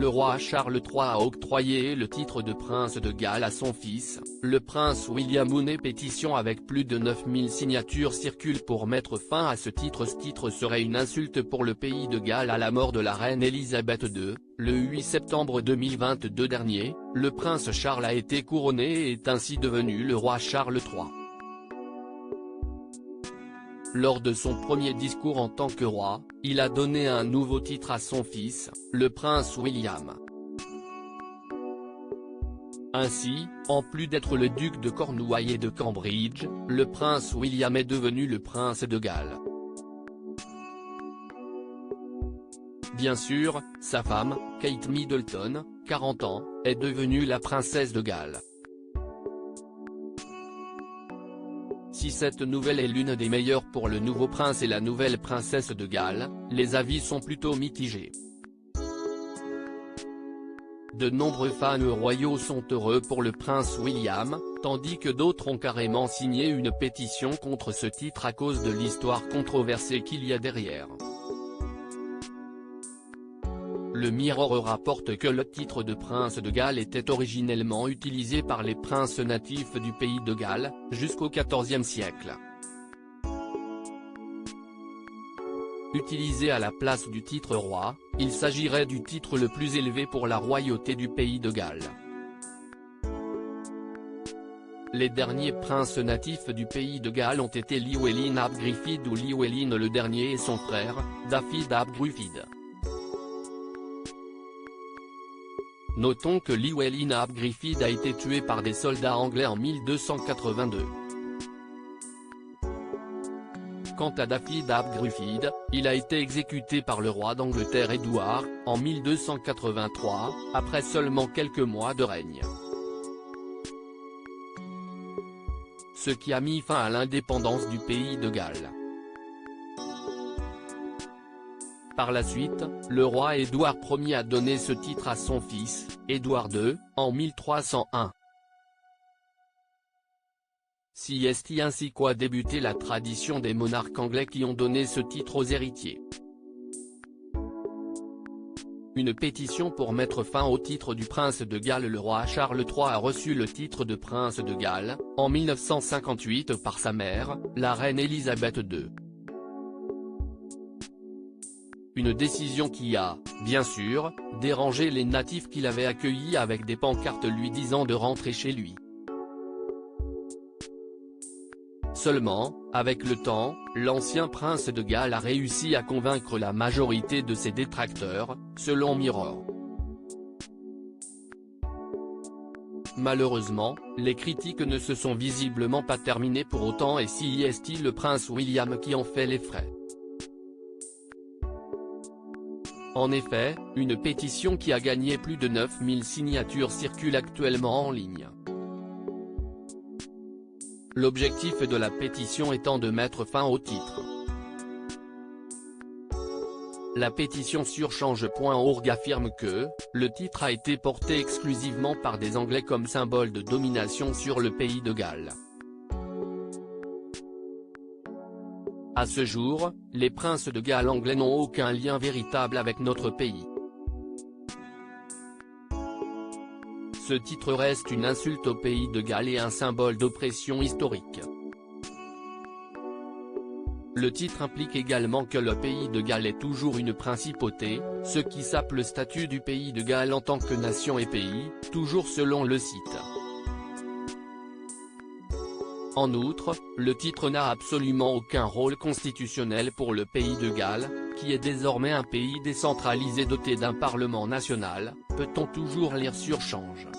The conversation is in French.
le roi Charles III a octroyé le titre de prince de Galles à son fils, le prince William. Une pétition avec plus de 9000 signatures circule pour mettre fin à ce titre. Ce titre serait une insulte pour le pays de Galles. À la mort de la reine Elisabeth II, le 8 septembre 2022 dernier, le prince Charles a été couronné et est ainsi devenu le roi Charles III. Lors de son premier discours en tant que roi, il a donné un nouveau titre à son fils, le prince William. Ainsi, en plus d'être le duc de Cornouailles et de Cambridge, le prince William est devenu le prince de Galles. Bien sûr, sa femme, Kate Middleton, 40 ans, est devenue la princesse de Galles. Si cette nouvelle est l'une des meilleures pour le nouveau prince et la nouvelle princesse de Galles, les avis sont plutôt mitigés. De nombreux fans royaux sont heureux pour le prince William, tandis que d'autres ont carrément signé une pétition contre ce titre à cause de l'histoire controversée qu'il y a derrière. Le Mirror rapporte que le titre de prince de Galles était originellement utilisé par les princes natifs du pays de Galles, jusqu'au XIVe siècle. Utilisé à la place du titre roi, il s'agirait du titre le plus élevé pour la royauté du pays de Galles. Les derniers princes natifs du pays de Galles ont été Llywelyn ap Gruffydd ou Llywelyn le dernier et son frère, Dafydd ap Gruffydd. Notons que Llywelyn ap Gruffydd a été tué par des soldats anglais en 1282. Quant à Dafydd ap Gruffydd, il a été exécuté par le roi d'Angleterre Édouard, en 1283, après seulement quelques mois de règne. Ce qui a mis fin à l'indépendance du pays de Galles. Par la suite, le roi Édouard Ier a donné ce titre à son fils, Édouard II, en 1301. C'est ainsi qu'a débuté la tradition des monarques anglais qui ont donné ce titre aux héritiers. Une pétition pour mettre fin au titre du prince de Galles. Le roi Charles III a reçu le titre de prince de Galles, en 1958 par sa mère, la reine Elisabeth II. Une décision qui a, bien sûr, dérangé les natifs qui l'avaient accueilli avec des pancartes lui disant de rentrer chez lui. Seulement, avec le temps, l'ancien prince de Galles a réussi à convaincre la majorité de ses détracteurs, selon Mirror. Malheureusement, les critiques ne se sont visiblement pas terminées pour autant et c'est le prince William qui en fait les frais. En effet, une pétition qui a gagné plus de 9000 signatures circule actuellement en ligne. L'objectif de la pétition étant de mettre fin au titre. La pétition sur change.org affirme que, le titre a été porté exclusivement par des Anglais comme symbole de domination sur le pays de Galles. À ce jour, les princes de Galles anglais n'ont aucun lien véritable avec notre pays. Ce titre reste une insulte au pays de Galles et un symbole d'oppression historique. Le titre implique également que le pays de Galles est toujours une principauté, ce qui sape le statut du pays de Galles en tant que nation et pays, toujours selon le site. En outre, le titre n'a absolument aucun rôle constitutionnel pour le pays de Galles, qui est désormais un pays décentralisé doté d'un parlement national, peut-on toujours lire sur change.org.